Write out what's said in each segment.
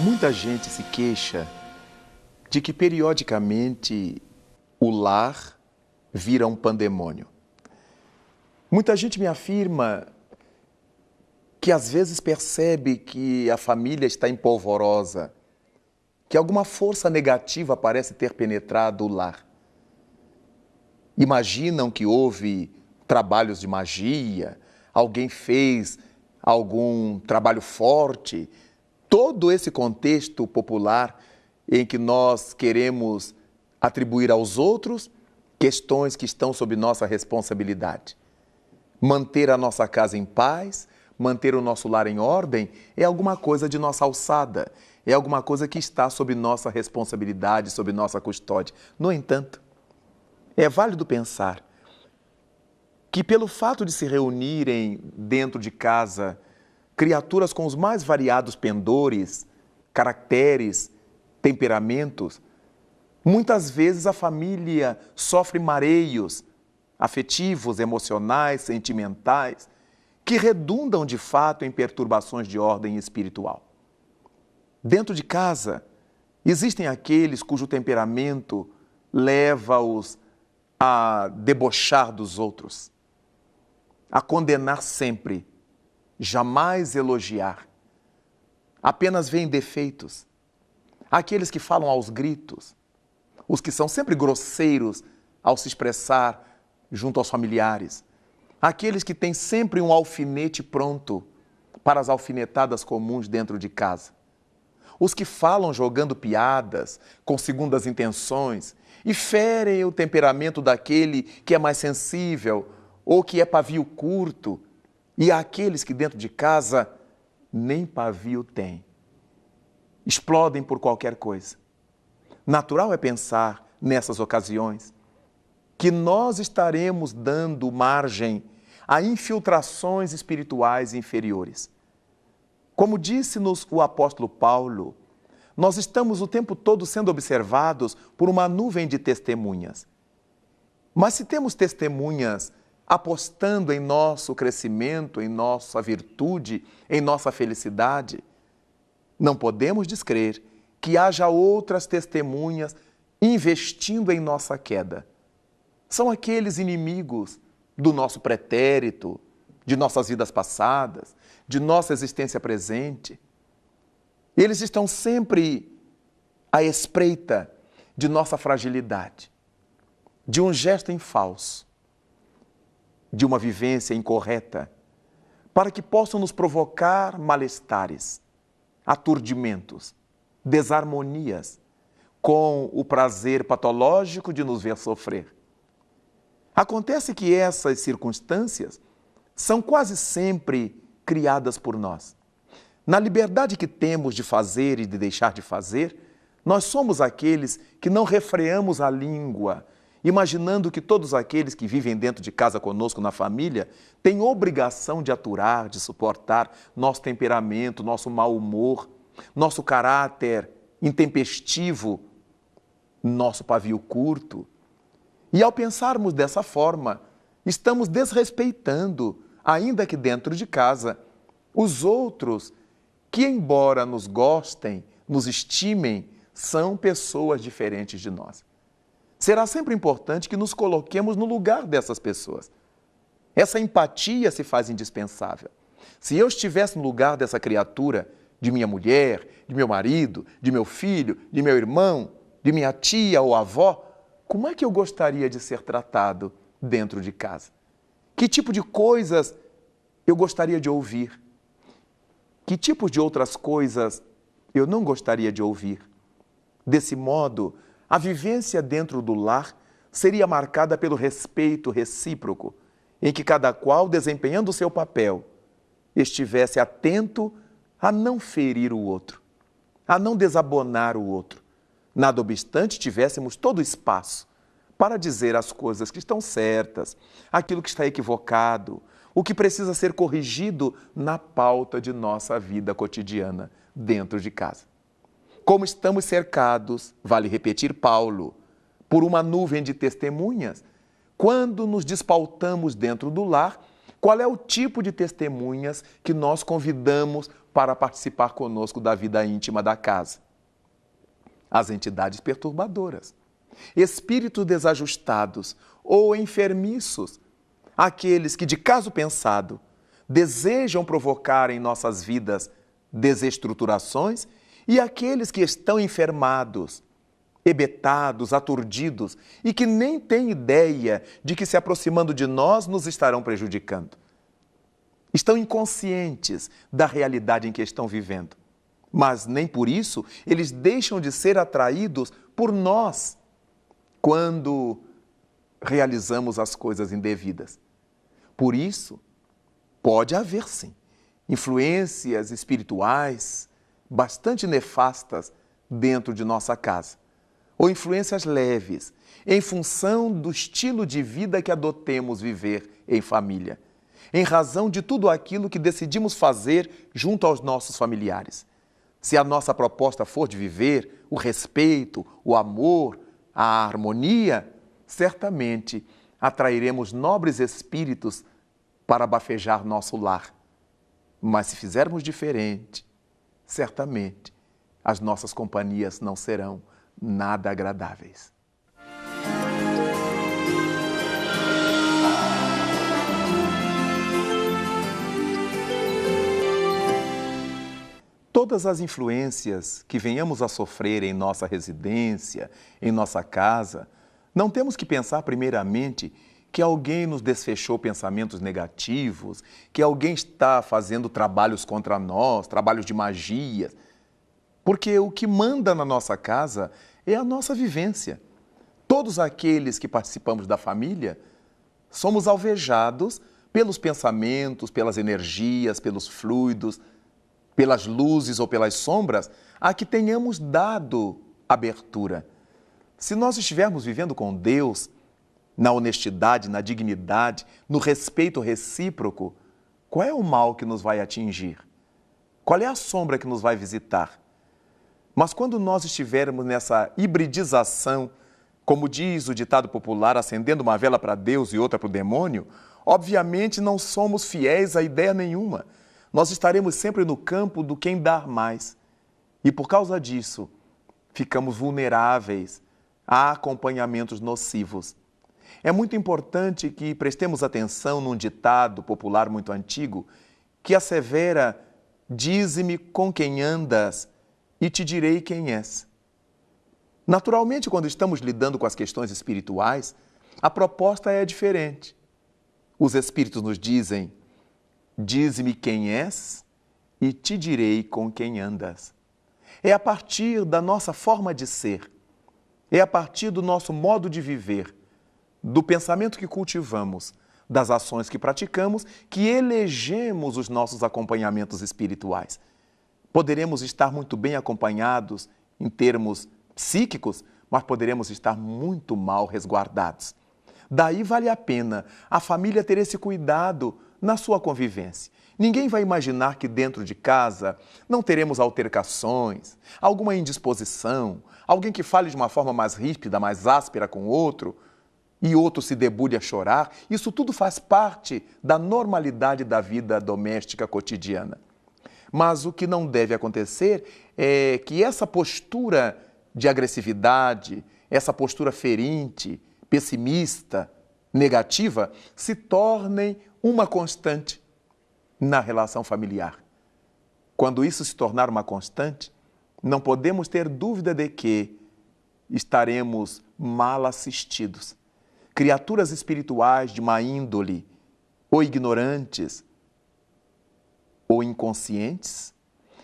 Muita gente se queixa de que periodicamente o lar vira um pandemônio. Muita gente me afirma que às vezes percebe que a família está empolvorosa, que alguma força negativa parece ter penetrado o lar. Imaginam que houve trabalhos de magia, alguém fez algum trabalho forte. Todo esse contexto popular em que nós queremos atribuir aos outros questões que estão sob nossa responsabilidade. Manter a nossa casa em paz, manter o nosso lar em ordem é alguma coisa de nossa alçada, é alguma coisa que está sob nossa responsabilidade, sob nossa custódia. No entanto, é válido pensar que pelo fato de se reunirem dentro de casa criaturas com os mais variados pendores, caracteres, temperamentos, muitas vezes a família sofre mareios afetivos, emocionais, sentimentais, que redundam de fato em perturbações de ordem espiritual. Dentro de casa, existem aqueles cujo temperamento leva-os a debochar dos outros, a condenar sempre, jamais elogiar, apenas veem defeitos. Aqueles que falam aos gritos, os que são sempre grosseiros ao se expressar junto aos familiares, aqueles que têm sempre um alfinete pronto para as alfinetadas comuns dentro de casa, os que falam jogando piadas, com segundas intenções e ferem o temperamento daquele que é mais sensível ou que é pavio curto, e aqueles que dentro de casa nem pavio têm. Explodem por qualquer coisa. Natural é pensar, nessas ocasiões, que nós estaremos dando margem a infiltrações espirituais inferiores. Como disse-nos o apóstolo Paulo, nós estamos o tempo todo sendo observados por uma nuvem de testemunhas. Mas se temos testemunhas apostando em nosso crescimento, em nossa virtude, em nossa felicidade, não podemos descrer que haja outras testemunhas investindo em nossa queda. São aqueles inimigos do nosso pretérito, de nossas vidas passadas, de nossa existência presente. Eles estão sempre à espreita de nossa fragilidade, de um gesto em falso, de uma vivência incorreta, para que possam nos provocar malestares, aturdimentos, desarmonias, com o prazer patológico de nos ver sofrer. Acontece que essas circunstâncias são quase sempre criadas por nós. Na liberdade que temos de fazer e de deixar de fazer, nós somos aqueles que não refreamos a língua, imaginando que todos aqueles que vivem dentro de casa conosco na família têm obrigação de aturar, de suportar nosso temperamento, nosso mau humor, nosso caráter intempestivo, nosso pavio curto. E ao pensarmos dessa forma, estamos desrespeitando, ainda que dentro de casa, os outros que, embora nos gostem, nos estimem, são pessoas diferentes de nós. Será sempre importante que nos coloquemos no lugar dessas pessoas. Essa empatia se faz indispensável. Se eu estivesse no lugar dessa criatura, de minha mulher, de meu marido, de meu filho, de meu irmão, de minha tia ou avó, como é que eu gostaria de ser tratado dentro de casa? Que tipo de coisas eu gostaria de ouvir? Que tipos de outras coisas eu não gostaria de ouvir? Desse modo, a vivência dentro do lar seria marcada pelo respeito recíproco, em que cada qual, desempenhando o seu papel, estivesse atento a não ferir o outro. a não desabonar o outro. Nada obstante, tivéssemos todo o espaço para dizer as coisas que estão certas, aquilo que está equivocado, o que precisa ser corrigido na pauta de nossa vida cotidiana dentro de casa. Como estamos cercados, vale repetir Paulo, por uma nuvem de testemunhas, quando nos despautamos dentro do lar, qual é o tipo de testemunhas que nós convidamos para participar conosco da vida íntima da casa? As entidades perturbadoras, espíritos desajustados ou enfermiços, aqueles que, de caso pensado, desejam provocar em nossas vidas desestruturações e aqueles que estão enfermados, hebetados, aturdidos e que nem têm ideia de que se aproximando de nós nos estarão prejudicando. Estão inconscientes da realidade em que estão vivendo, mas nem por isso eles deixam de ser atraídos por nós quando realizamos as coisas indevidas. Por isso, pode haver sim influências espirituais bastante nefastas dentro de nossa casa, ou influências leves, em função do estilo de vida que adotemos viver em família, em razão de tudo aquilo que decidimos fazer junto aos nossos familiares. Se a nossa proposta for de viver o respeito, o amor, a harmonia, certamente atrairemos nobres espíritos para bafejar nosso lar. Mas se fizermos diferente, certamente as nossas companhias não serão nada agradáveis. Todas as influências que venhamos a sofrer em nossa residência, em nossa casa, não temos que pensar primeiramente que alguém nos desfechou pensamentos negativos, que alguém está fazendo trabalhos contra nós, trabalhos de magia, porque o que manda na nossa casa é a nossa vivência. Todos aqueles que participamos da família somos alvejados pelos pensamentos, pelas energias, pelos fluidos, pelas luzes ou pelas sombras a que tenhamos dado abertura. Se nós estivermos vivendo com Deus, na honestidade, na dignidade, no respeito recíproco, qual é o mal que nos vai atingir? Qual é a sombra que nos vai visitar? Mas quando nós estivermos nessa hibridização, como diz o ditado popular, acendendo uma vela para Deus e outra para o demônio, obviamente não somos fiéis a ideia nenhuma. Nós estaremos sempre no campo do quem dar mais. E por causa disso, ficamos vulneráveis a acompanhamentos nocivos. É muito importante que prestemos atenção num ditado popular muito antigo que assevera: dize-me com quem andas e te direi quem és. Naturalmente, quando estamos lidando com as questões espirituais, a proposta é diferente. Os espíritos nos dizem: dize-me quem és e te direi com quem andas. É a partir da nossa forma de ser, é a partir do nosso modo de viver, do pensamento que cultivamos, das ações que praticamos, que elegemos os nossos acompanhamentos espirituais. Poderemos estar muito bem acompanhados em termos psíquicos, mas poderemos estar muito mal resguardados. Daí vale a pena a família ter esse cuidado na sua convivência. Ninguém vai imaginar que dentro de casa não teremos altercações, alguma indisposição, alguém que fale de uma forma mais ríspida, mais áspera com o outro, e outro se debulhe a chorar. Isso tudo faz parte da normalidade da vida doméstica cotidiana. Mas o que não deve acontecer é que essa postura de agressividade, essa postura ferinte, pessimista, negativa, se tornem uma constante na relação familiar. Quando isso se tornar uma constante, não podemos ter dúvida de que estaremos mal assistidos. Criaturas espirituais de má índole, ou ignorantes, ou inconscientes,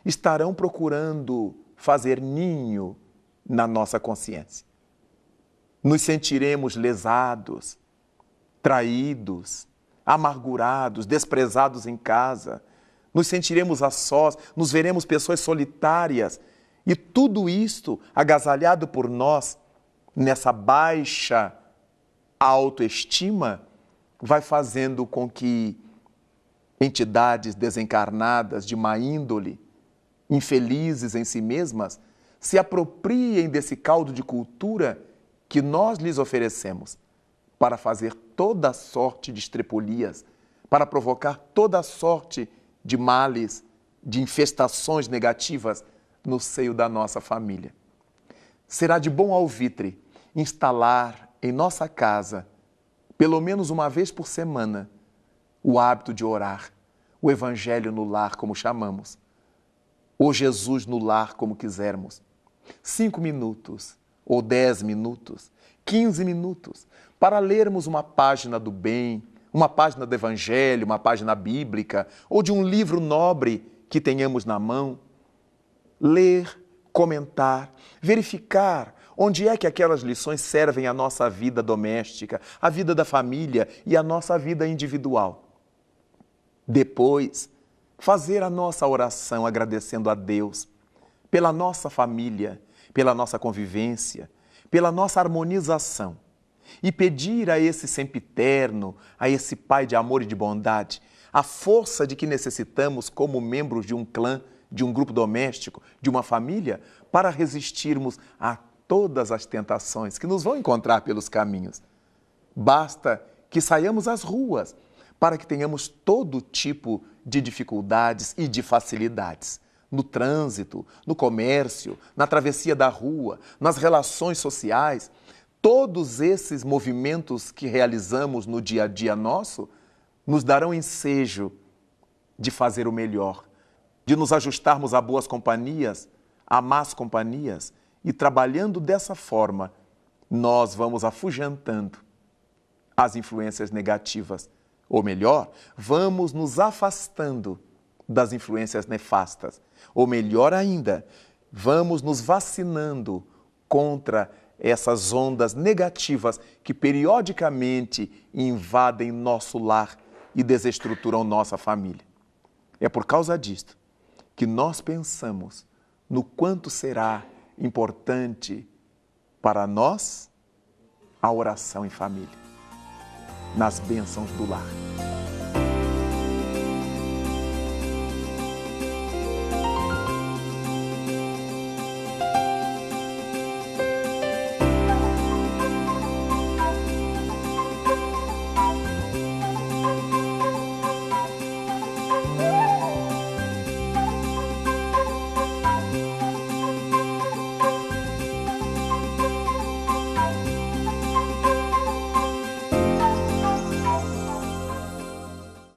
estarão procurando fazer ninho na nossa consciência. Nos sentiremos lesados, traídos, amargurados, desprezados em casa. Nos sentiremos a sós, nos veremos pessoas solitárias E tudo isto, agasalhado por nós, nessa baixa autoestima, vai fazendo com que entidades desencarnadas de má índole, infelizes em si mesmas, se apropriem desse caldo de cultura que nós lhes oferecemos para fazer toda sorte de estrepolias, para provocar toda sorte de males, de infestações negativas no seio da nossa família. Será de bom alvitre instalar em nossa casa, pelo menos uma vez por semana, o hábito de orar, o Evangelho no lar, como chamamos, ou Jesus no lar, como quisermos. 5 minutos, ou 10 minutos, 15 minutos, para lermos uma página do bem, uma página do Evangelho, uma página bíblica, ou de um livro nobre que tenhamos na mão. Ler, comentar, verificar onde é que aquelas lições servem à nossa vida doméstica, à vida da família e à nossa vida individual. Depois, fazer a nossa oração agradecendo a Deus pela nossa família, pela nossa convivência, pela nossa harmonização e pedir a esse sempiterno, a esse Pai de amor e de bondade, a força de que necessitamos como membros de um clã, de um grupo doméstico, de uma família, para resistirmos a todas as tentações que nos vão encontrar pelos caminhos. Basta que saiamos às ruas para que tenhamos todo tipo de dificuldades e de facilidades. No trânsito, no comércio, na travessia da rua, nas relações sociais, todos esses movimentos que realizamos no dia a dia nosso nos darão ensejo de fazer o melhor, de nos ajustarmos a boas companhias, a más companhias, e trabalhando dessa forma, nós vamos afugentando as influências negativas. Ou melhor, vamos nos afastando das influências nefastas. Ou melhor ainda, vamos nos vacinando contra essas ondas negativas que periodicamente invadem nosso lar e desestruturam nossa família. É por causa disto que nós pensamos no quanto será importante para nós a oração em família, nas bênçãos do lar.